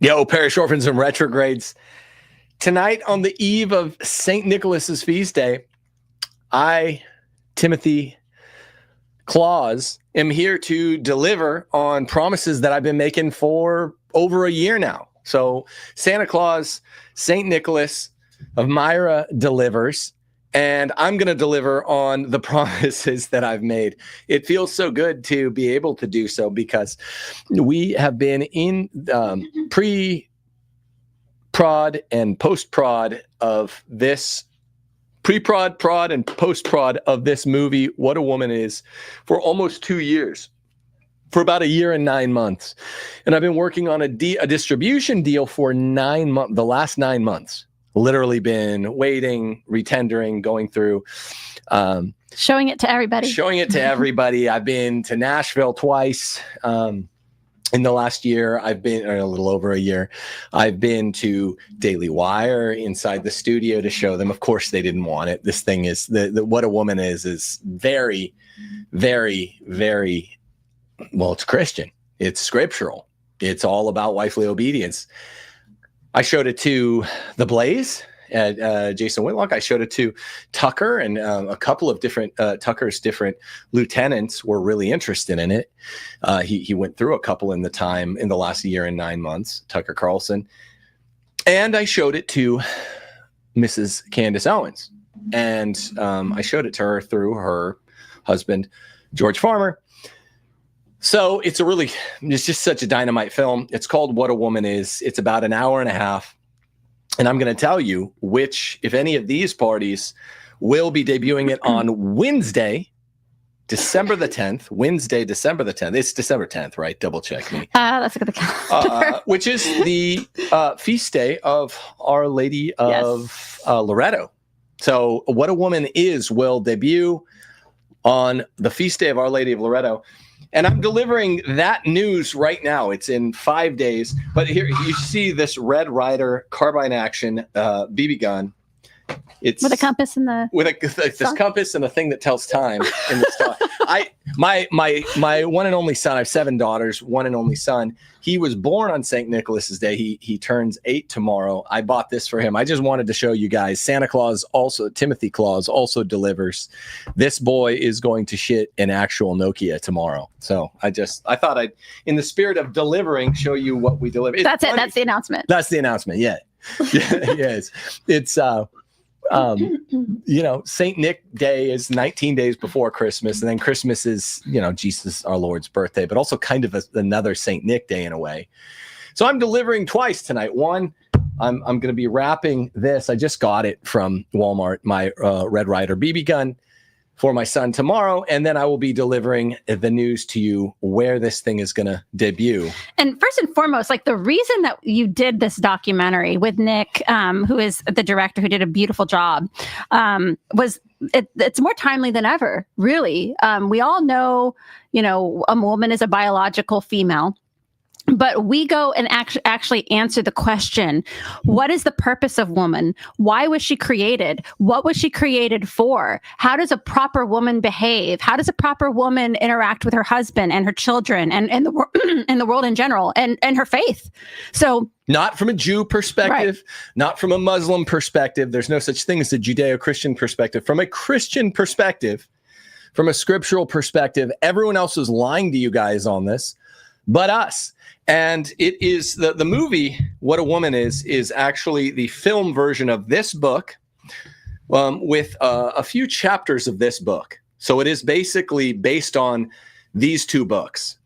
Yo, parish orphans and retrogrades. Tonight, on the eve of St. Nicholas's feast day, I, Timothy Claus, am here to deliver on promises that I've been making for over a year now. So Santa Claus, St. Nicholas of Myra delivers, and I'm going to deliver on the promises that I've made. It feels so good to be able to do so because we have been in pre-prod and post-prod of this pre-prod, prod, and post-prod of this movie, What a Woman Is, for almost 2 years, for about a year and 9 months. And I've been working on a distribution deal for 9 months, the last 9 months. Literally been waiting, retendering, going through. Showing it to everybody. Showing it to everybody. I've been to Nashville twice. In the last year, I've been, or a little over a year, I've been to Daily Wire inside the studio to show them. Of course, they didn't want it. This thing is, the What a Woman is very, very, very, well, it's Christian. It's scriptural. It's all about wifely obedience. I showed it to The Blaze at Jason Whitlock. I showed it to Tucker, and a couple of different Tucker's different lieutenants were really interested in it. He went through a couple in the last year and 9 months, Tucker Carlson. And I showed it to Mrs. Candace Owens. And I showed it to her through her husband, George Farmer. So it's just such a dynamite film. It's called What a Woman Is. It's about an hour and a half. And I'm going to tell you which, if any of these parties, will be debuting it on Wednesday, December the 10th. Wednesday, December the 10th. It's December 10th, right? Double check me. Let's look at the calendar. Which is the feast day of Our Lady of Loretto. So What a Woman Is will debut on the feast day of Our Lady of Loretto. And I'm delivering that news right now. It's in 5 days. But here you see this Red Ryder carbine action BB gun. It's with a compass and this compass and a thing that tells time in the star. My one and only son. I have 7 daughters. One and only son. He was born on St. Nicholas's Day. He turns 8 tomorrow. I bought this for him. I just wanted to show you guys. Santa Claus also, Timothy Claus also delivers. This boy is going to shit an actual Nokia tomorrow. So I thought I'd, in the spirit of delivering, show you what we deliver. That's it. That's the announcement. That's the announcement. Yeah. Yes. It's Saint Nick Day is 19 days before Christmas, and then Christmas is, Jesus our Lord's birthday, but also kind of another Saint Nick Day in a way. So I'm delivering twice tonight. One, I'm going to be wrapping this. I just got it from Walmart, my Red Ryder BB gun for my son tomorrow, and then I will be delivering the news to you where this thing is going to debut. And first and foremost, like the reason that you did this documentary with Nick, who is the director who did a beautiful job, it's more timely than ever, really. We all know, a woman is a biological female. But we go and actually answer the question, what is the purpose of woman? Why was she created? What was she created for? How does a proper woman behave? How does a proper woman interact with her husband and her children and the world in general and her faith? So not from a Jew perspective, not from a Muslim perspective. There's no such thing as a Judeo-Christian perspective. From a Christian perspective, from a scriptural perspective, everyone else is lying to you guys on this, but us. And it is the movie, What a Woman Is actually the film version of this book with a few chapters of this book. So it is basically based on these 2 books.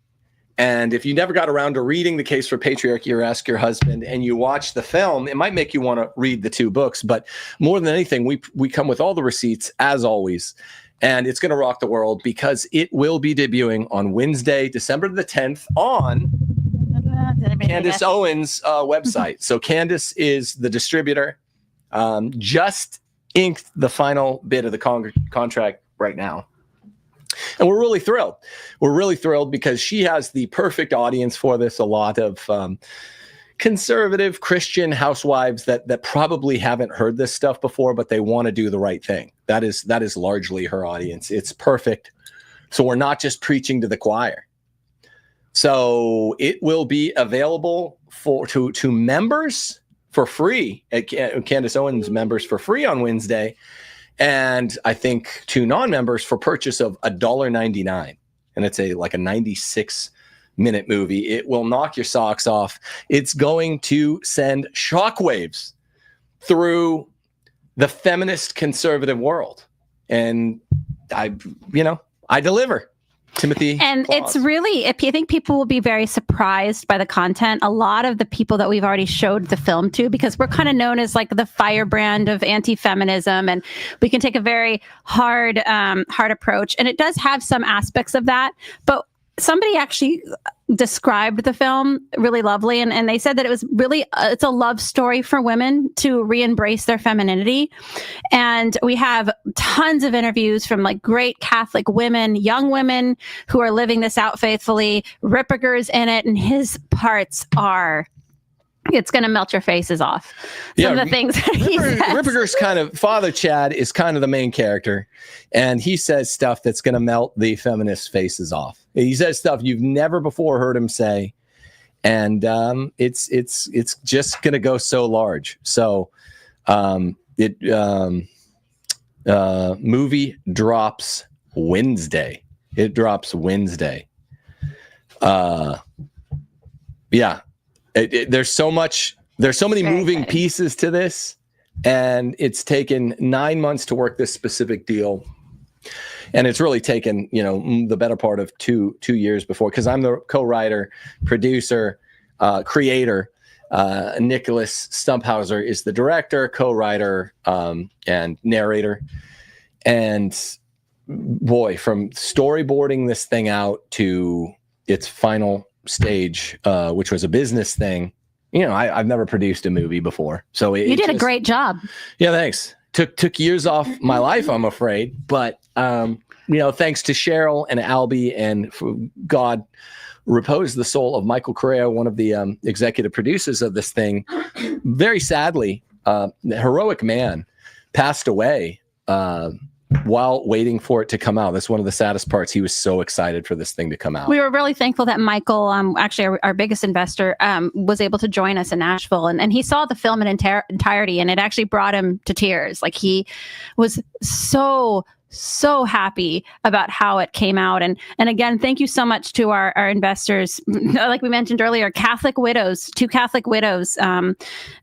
And if you never got around to reading The Case for Patriarchy or Ask Your Husband and you watch the film, it might make you want to read the 2 books. But more than anything, we come with all the receipts, as always. And it's going to rock the world because it will be debuting on Wednesday, December the 10th on Candace Owens' website. So Candace is the distributor. Just inked the final bit of the contract right now. And we're really thrilled. We're really thrilled because she has the perfect audience for this. A lot of conservative Christian housewives that probably haven't heard this stuff before, but they want to do the right thing. That is largely her audience. It's perfect. So we're not just preaching to the choir. So it will be available to members for free at Candace Owens members for free on Wednesday. And I think to non-members for purchase of $1.99. And it's a 96-minute movie. It will knock your socks off. It's going to send shockwaves through the feminist conservative world. And I deliver. Timothy. And Claus. It's really, I think people will be very surprised by the content. A lot of the people that we've already showed the film to, because we're kind of known as like the firebrand of anti-feminism, and we can take a very hard approach. And it does have some aspects of that, but somebody actually described the film really lovely, and they said that it was really it's a love story for women to re-embrace their femininity. And we have tons of interviews from like great Catholic women, young women who are living this out faithfully. Ripperger's in it, and his parts are, it's going to melt your faces off. Some of the things that he says. Ripperger's Father Chad is kind of the main character, and he says stuff that's going to melt the feminists' faces off. He says stuff you've never before heard him say, and it's just going to go so large. So movie drops Wednesday. It drops Wednesday. Yeah. There's so many moving pieces to this, and it's taken 9 months to work this specific deal. And it's really taken, the better part of two years before, because I'm the co-writer, producer, creator. Nicholas Stumphauser is the director, co-writer, and narrator. And boy, from storyboarding this thing out to its final stage, which was a business thing, I've never produced a movie before. So you did a great job. Yeah, thanks. Took years off my life, I'm afraid, but thanks to Cheryl and Albie, and God repose the soul of Michael Correa, one of the executive producers of this thing. Very sadly, the heroic man passed away while waiting for it to come out. That's one of the saddest parts. He was so excited for this thing to come out. We were really thankful that Michael, actually our biggest investor, was able to join us in Nashville, and he saw the film in entirety, and it actually brought him to tears. Like, he was so happy about how it came out. And again, thank you so much to our investors. Like we mentioned earlier, two Catholic widows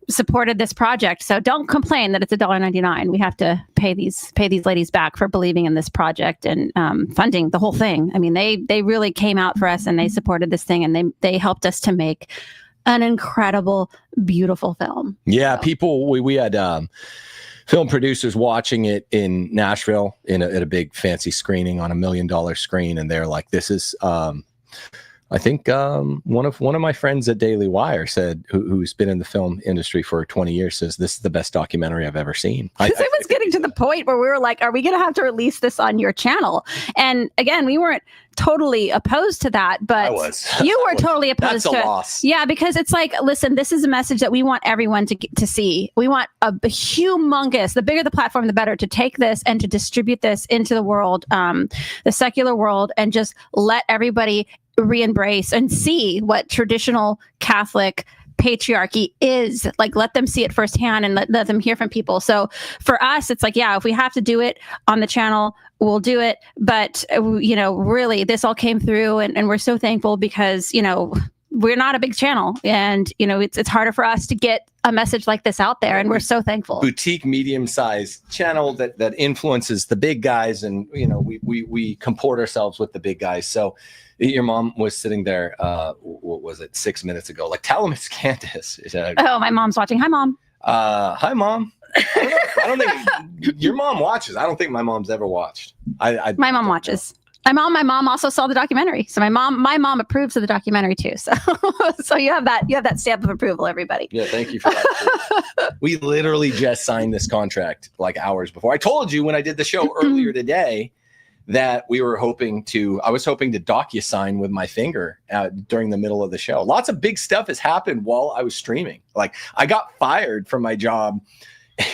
supported this project. So don't complain that it's $1.99. We have to pay these ladies back for believing in this project and funding the whole thing. I mean, they really came out for us, and they supported this thing, and they helped us to make an incredible, beautiful film. Yeah, people, we had film producers watching it in Nashville at a big fancy screening on $1 million screen, and they're like, "This is." I think one of my friends at Daily Wire said, who's been in the film industry for 20 years, says this is the best documentary I've ever seen. It was getting to the point where we were like, "Are we going to have to release this on your channel?" And again, we weren't totally opposed to that, but you were totally opposed to it. That's a loss. Yeah, because it's like, listen, this is a message that we want everyone to see. We want a humongous, the bigger the platform, the better, to take this and to distribute this into the world, the secular world, and just let everybody re-embrace and see what traditional Catholic patriarchy is. Like, let them see it firsthand, and let them hear from people. So for us, it's like, yeah, if we have to do it on the channel, we'll do it. But, really, this all came through, and we're so thankful, because, we're not a big channel, and, it's harder for us to get a message like this out there, and we're so thankful. Boutique, medium-sized channel that influences the big guys, and, we comport ourselves with the big guys. So your mom was sitting there, what was it, 6 minutes ago? Like, tell him it's Candace. Oh, my mom's watching. Hi, Mom. Hi, Mom. I don't think your mom watches. I don't think my mom's ever watched. My mom watches. My mom also saw the documentary. So my mom approves of the documentary too. So you have that stamp of approval, everybody. Yeah, thank you for that. We literally just signed this contract like hours before. I told you when I did the show earlier today that I was hoping to docu-sign with my finger during the middle of the show. Lots of big stuff has happened while I was streaming. Like, I got fired from my job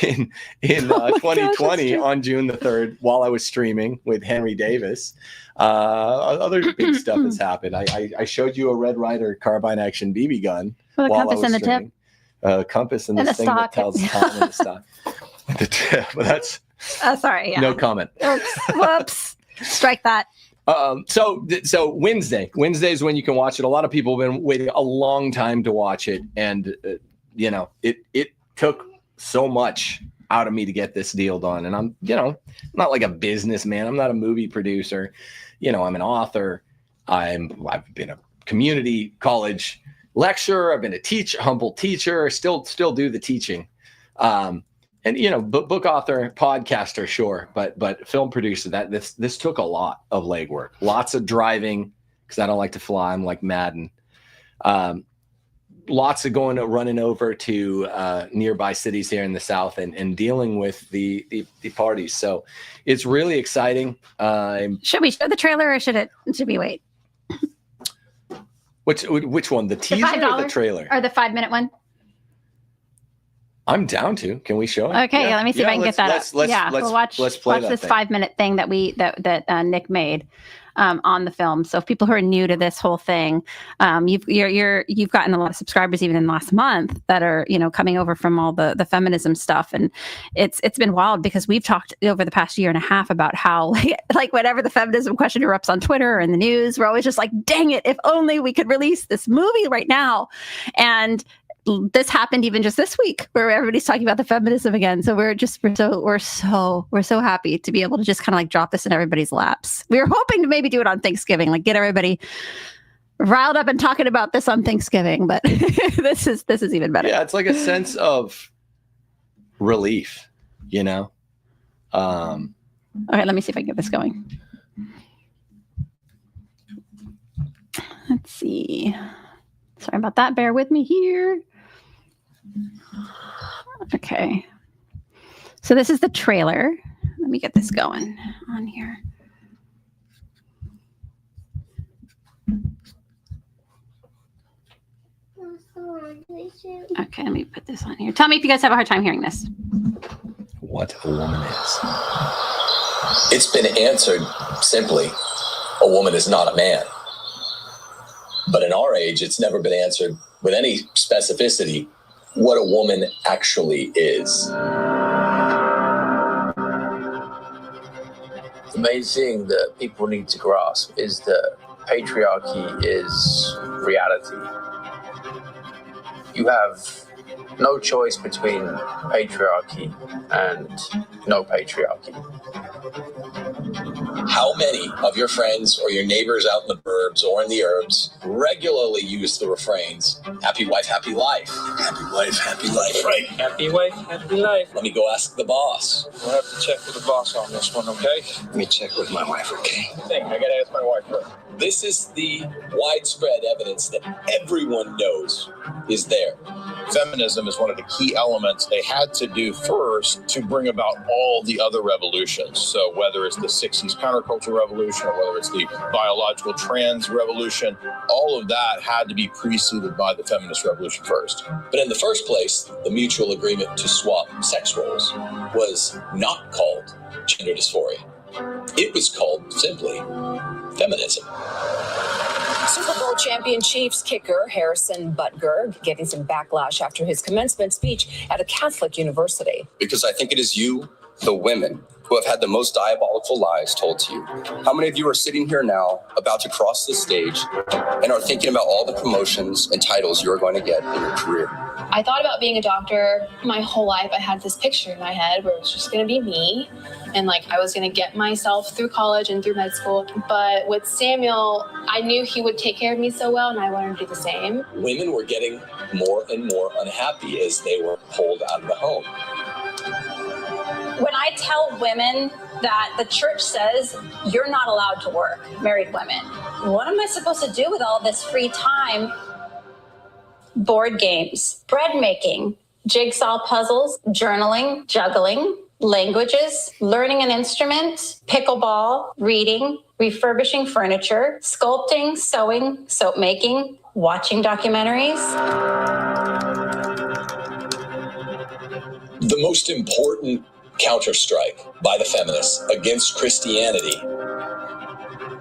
in 2020 on June the 3rd while I was streaming with Henry Davis. Other big stuff has happened. I showed you a Red Ryder carbine action BB gun With a while compass I was in the tip. streaming. Compass and this thing stock. that tells time in the stock. The tip, but that's Sorry. Yeah. no comment. Oops. Whoops. Strike that. So Wednesday is when you can watch it. A lot of people have been waiting a long time to watch it, and it took so much out of me to get this deal done. And I'm not like a businessman. I'm not a movie producer. I'm an author. I've been a community college lecturer. I've been a humble teacher. Still do the teaching. And book author, podcaster, sure, but film producer. This took a lot of legwork, lots of driving because I don't like to fly. I'm like Madden. Lots of running over to nearby cities here in the South and dealing with the parties. So it's really exciting. Should we show the trailer or should we wait? Which one? The teaser or the trailer? Or the 5-minute one? I'm down to. Can we show it? Okay, let me see if I can get that up. We'll watch this 5-minute thing that Nick made on the film. So if people who are new to this whole thing, you've gotten a lot of subscribers even in the last month that are coming over from all the feminism stuff, and it's been wild because we've talked over the past year and a half about how like whenever the feminism question erupts on Twitter or in the news, we're always just like, dang it, if only we could release this movie right now. And this happened even just this week where everybody's talking about the feminism again. So we're so happy to be able to just kind of like drop this in everybody's laps. We were hoping to maybe do it on Thanksgiving, like get everybody riled up and talking about this on Thanksgiving, but this is even better. Yeah, it's like a sense of relief, Okay, let me see if I can get this going. Let's see. Sorry about that. Bear with me here. Okay. So this is the trailer. Let me get this going on here. Okay, let me put this on here. Tell me if you guys have a hard time hearing this. What a woman is. It's been answered simply, a woman is not a man. But in our age, it's never been answered with any specificity what a woman actually is. The main thing that people need to grasp is that patriarchy is reality. You have no choice between patriarchy and no patriarchy. How many of your friends or your neighbors out in the burbs or in the urbs regularly use the refrains, happy wife, happy life? Happy wife, happy life, right? Happy wife, happy life. Let me go ask the boss. We'll have to check with the boss on this one, okay? Let me check with my wife, okay? I gotta ask my wife first. This is the widespread evidence that everyone knows is there. Feminism is one of the key elements they had to do first to bring about all the other revolutions. So whether it's the 60s counterculture revolution or whether it's the biological trans revolution, all of that had to be preceded by the feminist revolution first. But in the first place, the mutual agreement to swap sex roles was not called gender dysphoria. It was called simply feminism. Super Bowl champion Chiefs kicker Harrison Butker getting some backlash after his commencement speech at a Catholic university. Because I think it is you, the women, who have had the most diabolical lies told to you. How many of you are sitting here now about to cross the stage and are thinking about all the promotions and titles you are going to get in your career? I thought about being a doctor my whole life. I had this picture in my head where it was just going to be me. And I was going to get myself through college and through med school. But with Samuel, I knew he would take care of me so well, and I wanted to do the same. Women were getting more and more unhappy as they were pulled out of the home. When I tell women that the church says you're not allowed to work, married women, what am I supposed to do with all this free time? Board games, bread making, jigsaw puzzles, journaling, juggling, languages, learning an instrument, pickleball, reading, refurbishing furniture, sculpting, sewing, soap making, watching documentaries. The most important counterstrike by the feminists against Christianity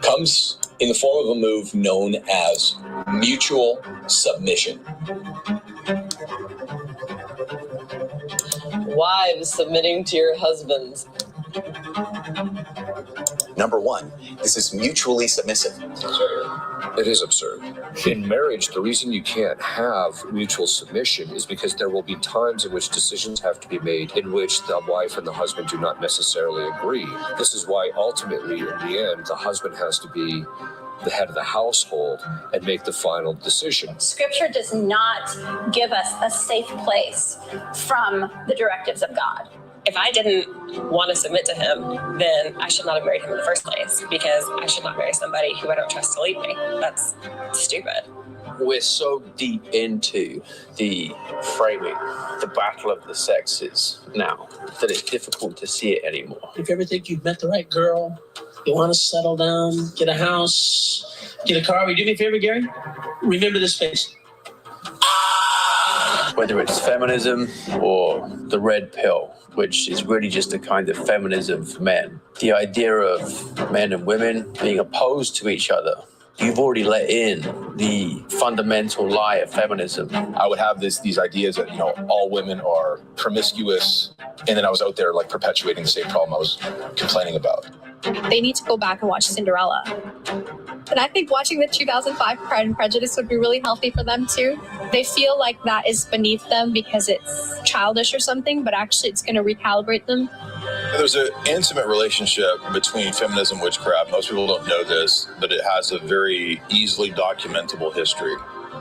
comes in the form of a move known as mutual submission. Wives submitting to your husbands. Number one, this is mutually submissive. It is absurd. In marriage, the reason you can't have mutual submission is because there will be times in which decisions have to be made in which the wife and the husband do not necessarily agree. This is why ultimately, in the end, the husband has to be the head of the household and make the final decision. Scripture does not give us a safe place from the directives of God. If I didn't want to submit to him, then I should not have married him in the first place, because I should not marry somebody who I don't trust to lead me. That's stupid. We're so deep into the framing, the battle of the sexes now, that it's difficult to see it anymore. If you ever think you've met the right girl, you want to settle down, get a house, get a car, will you do me a favor, Gary? Remember this face. Whether it's feminism or the red pill, which is really just a kind of feminism for men. The idea of men and women being opposed to each other. You've already let in the fundamental lie of feminism. I would have these ideas that, all women are promiscuous, and then I was out there like perpetuating the same problem I was complaining about. They need to go back and watch Cinderella. And I think watching the 2005 Pride and Prejudice would be really healthy for them too. They feel like that is beneath them because it's childish or something, but actually it's going to recalibrate them. There's an intimate relationship between feminism and witchcraft. Most people don't know this, but it has a very easily documentable history.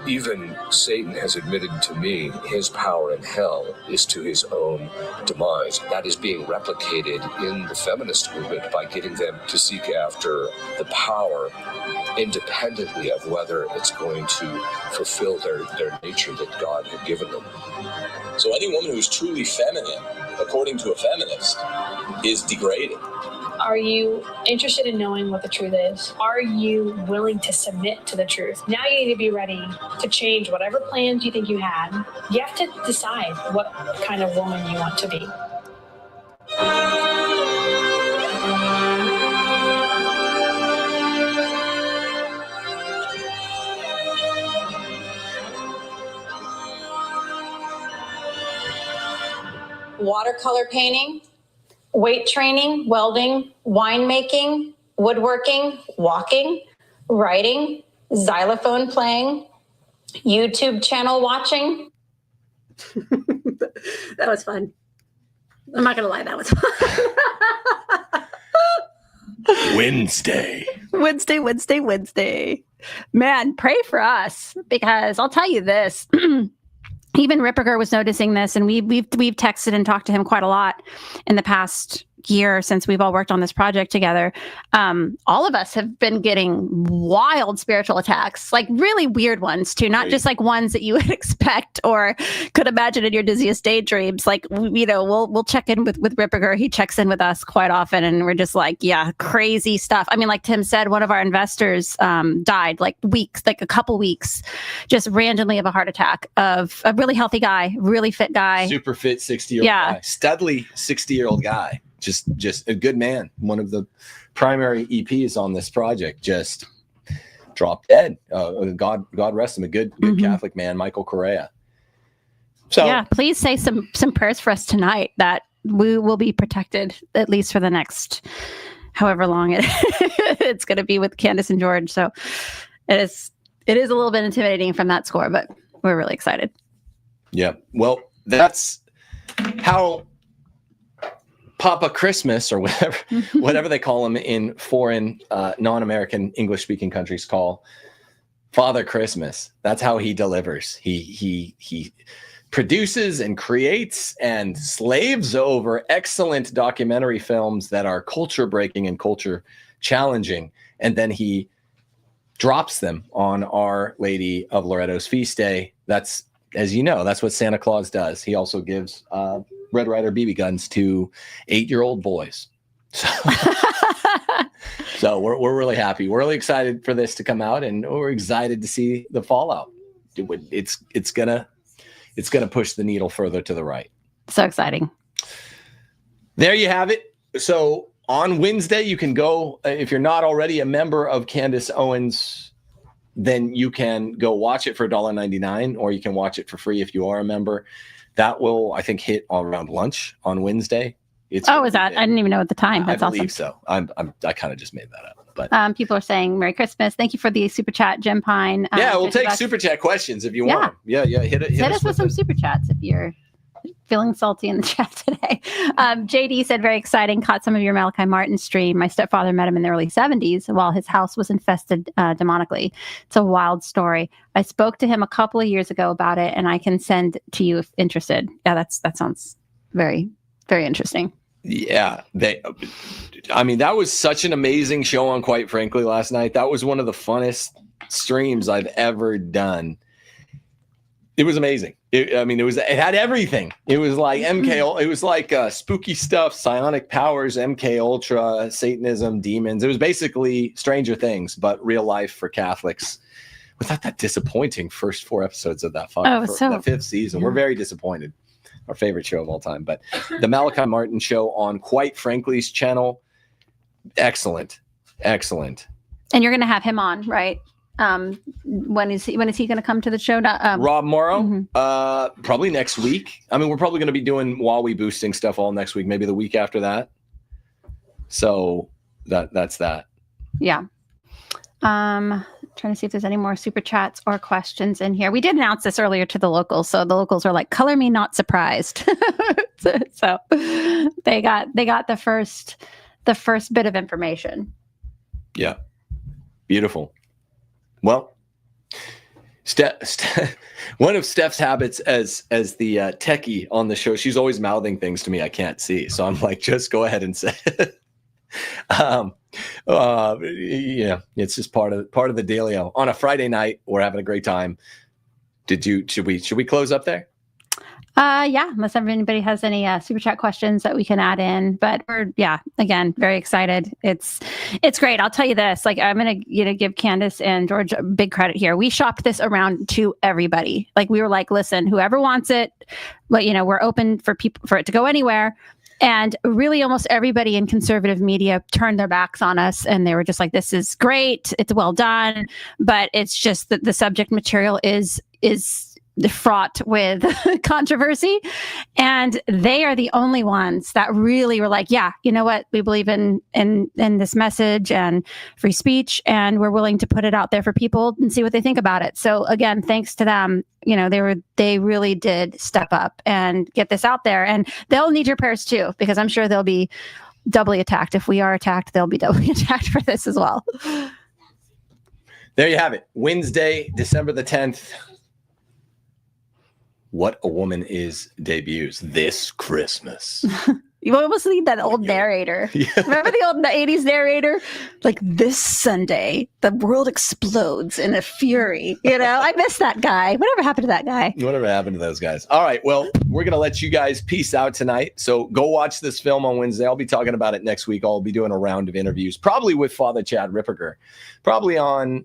Even Satan has admitted to me his power in hell is to his own demise. That is being replicated in the feminist movement by getting them to seek after the power independently of whether it's going to fulfill their nature that God had given them. So any woman who's truly feminine, according to a feminist, is degraded. Are you interested in knowing what the truth is? Are you willing to submit to the truth? Now you need to be ready to change whatever plans you think you had. You have to decide what kind of woman you want to be. Watercolor painting, weight training, welding, winemaking, woodworking, walking, writing, xylophone playing, YouTube channel watching. That was fun. I'm not going to lie, that was fun. Wednesday. Man, pray for us, because I'll tell you this. Even Ripperger was noticing this, and we've texted and talked to him quite a lot in the past year since we've all worked on this project together. All of us have been getting wild spiritual attacks, like really weird ones too, not just like ones that you would expect or could imagine in your dizziest daydreams. Like, we'll check in with Ripperger. He checks in with us quite often, and we're just like, yeah, crazy stuff. I mean, like Tim said, one of our investors died like a couple weeks, just randomly of a heart attack, of a really healthy guy, really fit guy. Super fit 60-year-old guy. Studly 60-year-old guy. Just a good man. One of the primary EPs on this project just dropped dead. God rest him. A good Catholic man, Michael Correa. So yeah, please say some prayers for us tonight that we will be protected at least for the next however long it's going to be with Candace and George. So it is a little bit intimidating from that score, but we're really excited. Yeah. Well, that's how Papa Christmas, or whatever they call him in foreign, non-American English-speaking countries, call Father Christmas. That's how he delivers. He produces and creates and slaves over excellent documentary films that are culture-breaking and culture-challenging, and then he drops them on Our Lady of Loretto's feast day. That's, as you know, that's what Santa Claus does. He also gives Red Ryder BB guns to 8-year-old boys. So we're really happy. We're really excited for this to come out, and we're excited to see the fallout. It's gonna push the needle further to the right. So exciting. There you have it. So on Wednesday, you can go, if you're not already a member of Candace Owens, then you can go watch it for $1.99, or you can watch it for free if you are a member. That will, I think, hit around lunch on Wednesday. Is that? I didn't even know at the time. That's I believe awesome. so. I kind of just made that up. But people are saying Merry Christmas. Thank you for the super chat, Jim Pine. We'll take super chat questions if you want them. Yeah, hit us with some super chats if you're feeling salty in the chat today. JD said, very exciting. Caught some of your Malachi Martin stream. My stepfather met him in the early 70s while his house was infested demonically. It's a wild story. I spoke to him a couple of years ago about it, and I can send to you if interested. Yeah, that sounds very, very interesting. Yeah, that was such an amazing show on Quite Frankly last night. That was one of the funnest streams I've ever done. It was amazing. It had everything. It was like MK. It was like spooky stuff, psionic powers, MK Ultra, Satanism, demons. It was basically Stranger Things, but real life for Catholics. Without that disappointing first 4 episodes of that that 5th season, we're very disappointed. Our favorite show of all time. But the Malachi Martin show on Quite Frankly's channel, excellent. And you're going to have him on, right? When is he going to come to the show? Rob Morrow, probably next week. We're probably going to be doing Huawei boosting stuff all next week, maybe the week after that. So that's that. Yeah. Trying to see if there's any more super chats or questions in here. We did announce this earlier to the locals, so the locals are like, "Color me not surprised." so they got the first bit of information. Yeah, beautiful. Well, one of Steph's habits as the techie on the show, she's always mouthing things to me I can't see. So I'm like, just go ahead and say it. It's just part of the dealio. On a Friday night, we're having a great time. Should we close up there? Unless anybody has any super chat questions that we can add in, but we're again very excited. It's great. I'll tell you this, like, I'm gonna give Candace and George big credit here. We shopped this around to everybody. Like, we were like, listen, whoever wants it, but we're open for it to go anywhere. And really almost everybody in conservative media turned their backs on us, and they were just like, this is great, it's well done, but it's just that the subject material is fraught with controversy, and they are the only ones that really were like, yeah, you know what, we believe in this message and free speech, and we're willing to put it out there for people and see what they think about it. So again, thanks to them, they really did step up and get this out there, and they'll need your prayers too, because I'm sure they'll be doubly attacked. If we are attacked, they'll be doubly attacked for this as well. There you have it. Wednesday, December the 10th. What a Woman Is debuts this Christmas. You almost need that old narrator. Yeah. Remember the old 80s narrator? Like, this Sunday, the world explodes in a fury. I miss that guy. Whatever happened to that guy? Whatever happened to those guys? All right. Well, we're going to let you guys peace out tonight. So go watch this film on Wednesday. I'll be talking about it next week. I'll be doing a round of interviews, probably with Father Chad Ripperger, probably on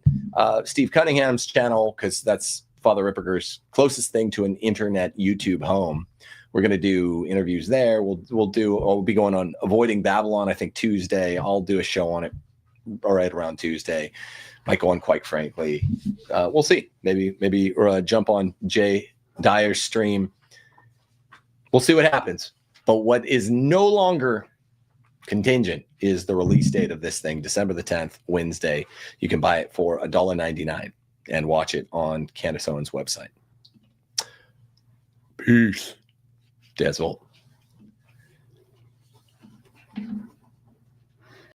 Steve Cunningham's channel, because that's Father Ripperger's closest thing to an internet YouTube home. We're going to do interviews there. We'll be going on Avoiding Babylon, I think Tuesday. I'll do a show on it right around Tuesday. Might go on Quite Frankly. We'll see. Maybe jump on Jay Dyer's stream. We'll see what happens. But what is no longer contingent is the release date of this thing, December the 10th, Wednesday. You can buy it for $1.99 and watch it on Candace Owens' website. Peace. Dazzle.